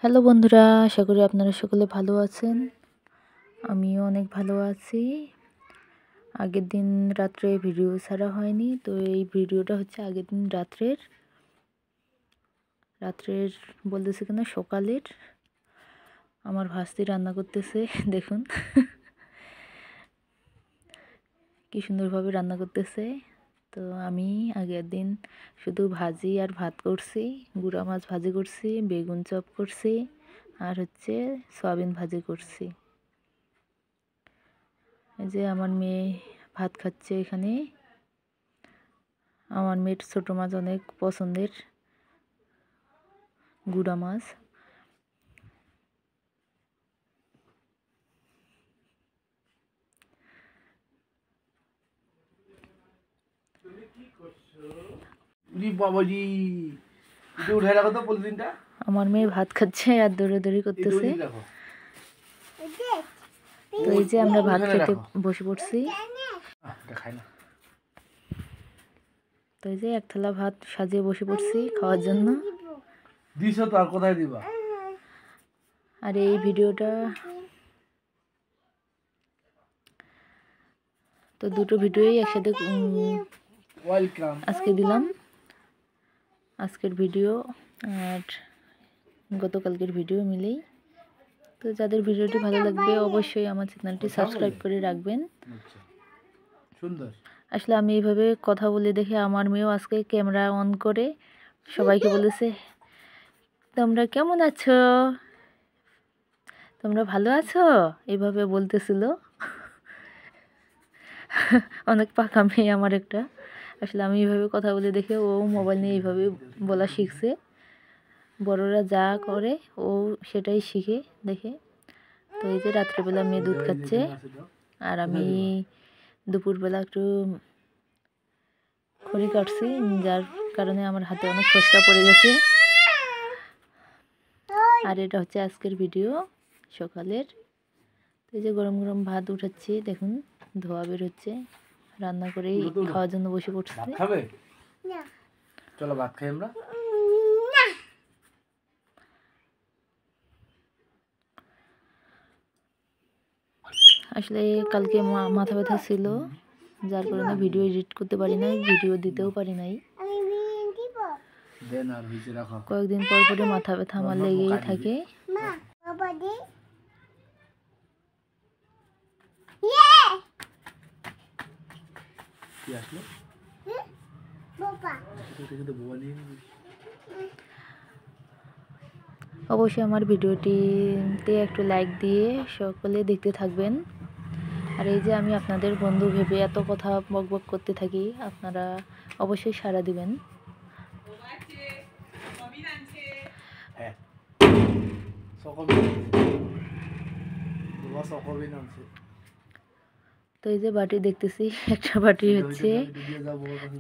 Hello বন্ধুরা, আশা করি আপনারা সকলে ভালো আছেন। আমিও অনেক ভালো আছি। আগের দিন রাত্রে ভিডিও ছাড়া হয়নি, তো এই ভিডিওটা হচ্ছে আগের দিন রাত্রের বলতেছে কিনা সকালের। আমার ভাস্তি রান্না করতেছে দেখুন কি সুন্দরভাবে রান্না করতেছে। তো আমি আগের দিন শুধু ভাজি আর ভাত করছি, গুঁড়া মাছ ভাজি করছি, বেগুন চপ করছি, আর হচ্ছে সয়াবিন ভাজি করছি। এই যে আমার মেয়ে ভাত খাচ্ছে এখানে। আমার মেয়ের ছোটো মাছ অনেক পছন্দের, গুঁড়া মাছ। আমার মেয়ে ভাত খাচ্ছে আর দৌড়াদৌড়ি করতেছে। তো এই যে আমরা ভাত খেতে বসে পড়ছি। তো এই যে এক থালা ভাত সাজিয়ে বসে পড়ছি খাওয়ার জন্য। আর এই ভিডিওটা তো দুটো ভিডিওই একসাথে আজকে দিলাম। আজকের ভিডিও আর গতকালকের ভিডিও মিলেই। তো যাদের ভিডিওটি ভালো লাগবে অবশ্যই আমার চ্যানেলটি সাবস্ক্রাইব করে রাখবেন। আসলে আমি এইভাবে কথা বলে দেখে আমার মেয়েও আজকে ক্যামেরা অন করে সবাইকে বলেছে, তোমরা কেমন আছো, তোমরা ভালো আছো, এইভাবে বলতেছিল। অনেক পাকা মেয়ে আমার একটা। আসলে আমি এইভাবে কথা বলে দেখে ও মোবাইল নিয়ে এইভাবে বলা শিখছে। বড়রা যা করে ও সেটাই শিখে দেখে। তো এই যে রাত্রেবেলা মেয়ে দুধ খাচ্ছে আর আমি দুপুরবেলা একটু খড়ি কাটছি, যার কারণে আমার হাতে অনেক ফসকা পড়ে গেছে। আর এটা হচ্ছে আজকের ভিডিও সকালের। তো এই যে গরম গরম ভাত উঠাচ্ছি, দেখুন ধোয়া বের হচ্ছে। রান্না করেই খাওয়ার জন্য বসে পড়ছি। চলো ভাত খাই আমরা। আসলে কালকে মাথা ব্যথা ছিল, যার কারণে ভিডিও এডিট করতে পারি নাই, ভিডিও দিতেও পারি নাই। কয়েকদিন পর পরে মাথা ব্যথা আমার লেগেই থাকে। অবশ্যই আমার ভিডিওটিতে একটু লাইক দিয়ে সকলে দেখতে থাকবেন। আর এই যে আমি আপনাদের বন্ধু ভেবে এত কথা বকবক করতে থাকি, আপনারা অবশ্যই সাড়া দিবেন। তো এই যে বাটি দেখতেছি, একটা বাটি হচ্ছে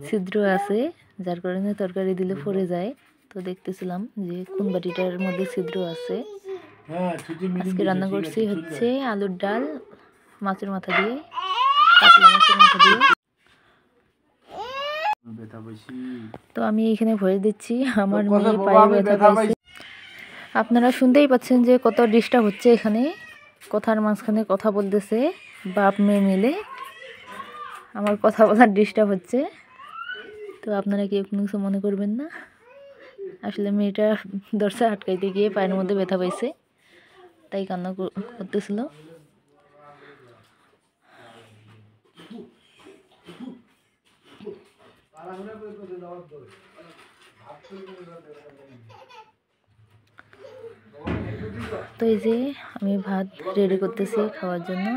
ছিদ্র আছে, যার কারণে তরকারি দিলে পড়ে যায়। তো দেখতেছিলাম যে কোন বাটিটার মধ্যে ছিদ্র আছে। আজকে রান্না করছি হচ্ছে আলুর ডাল মাছের মাথা দিয়ে, কাতলা মাছের মাথা দিয়ে। তো আমি এখানে ভয়েস দিচ্ছি, আমার মেয়ে পায়ে ব্যথা পাইছে। আপনারা শুনতেই পাচ্ছেন যে কত ডিস্টার্ব হচ্ছে এখানে, কথার মাঝখানে কথা বলতেছে বাপ মেয়ে মিলে, আমার কথা বলার ডিস্টার্ব হচ্ছে। তো আপনারা কেউ কোনো কিছু মনে করবেন না। আসলে মেয়েটা দরজা আটকাইতে গিয়ে পায়ের মধ্যে ব্যথা পাইছে, তাই কান্না করতেছিল। তো এই যে আমি ভাত রেডি করতেছি খাওয়ার জন্য।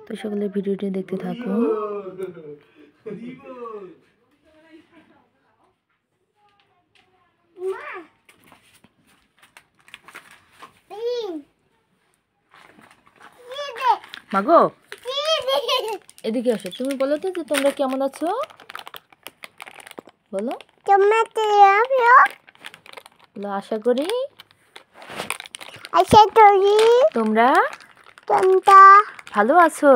তো সকলে ভিডিওটি দেখতে থাকুন। মাগো এদিকে আসো, তুমি বলো তো যে তোমরা কেমন আছো, বলো। আশা করি তোমরা ভালো আছো?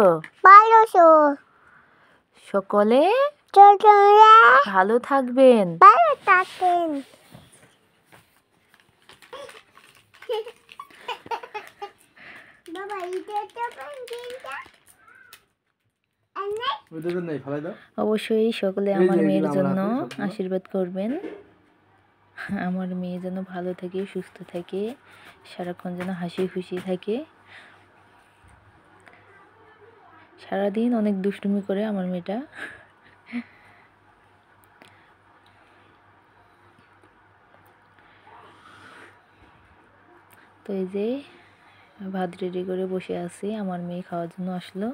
সকলে ভালো থাকবেন। অবশ্যই সকলে আমার মেয়ের জন্য আশীর্বাদ করবেন। আমার মেয়ে যেন ভালো থাকে, সুস্থ থাকে, সারাক্ষণ যেন হাসি খুশি থাকে। সারাদিন অনেক দুষ্টুমি করে আমার মেয়েটা। তো এই যে ভাত রেডি করে বসে আছি, আমার মেয়ে খাওয়ার জন্য আসলো।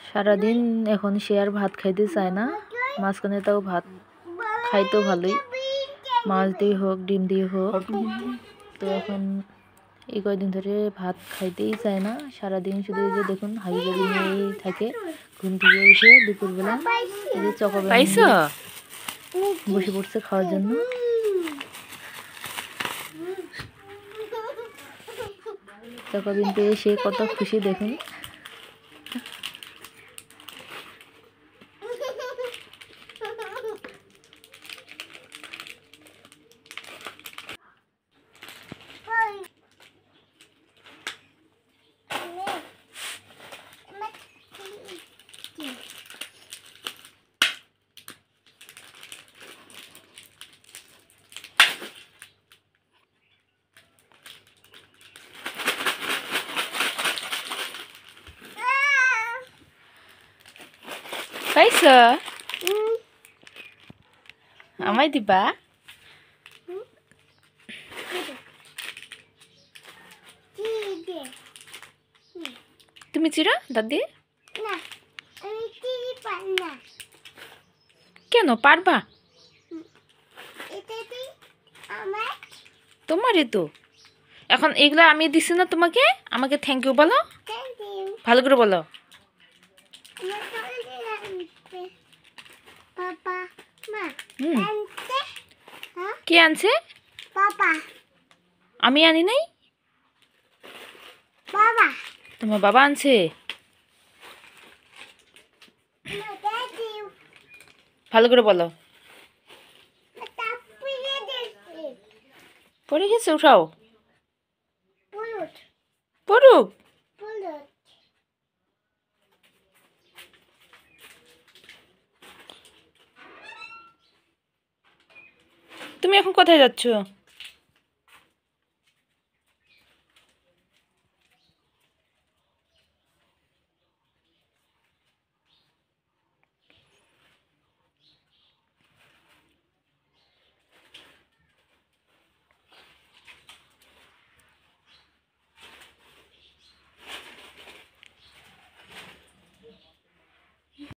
সারাদিন এখন সে আর ভাত খাইতে চায় না, মাঝখানে তাও ভাত খাইতো ভালোই, মাছ দিয়ে হোক ডিম দিয়ে হোক। তো এখন এই কয়দিন ধরে ভাত খাইতেই চায় না, সারাদিন শুধু যে দেখুন হাবিজাবি নিয়েই থাকে। ঘুম থেকে উঠে দুপুরবেলা এই যে চকোবেন বসে পড়ছে খাওয়ার জন্য। চকোবিন পেয়ে সে কত খুশি দেখুন। পাইছো? আমায় দিবা? তুমি চিরো দাদি? কেন পারবা? তোমারই তো। এখন এগুলা আমি দিছি না তোমাকে, আমাকে থ্যাংক ইউ বলো, ভালো করে বলো। কে আনছে? আমি আনি নাই, তোমার বাবা আনছে। ভালো করে বলো। পড়ে গেছে, উঠাও। পড়ুক। তুমি এখন কোথায় যাচ্ছ?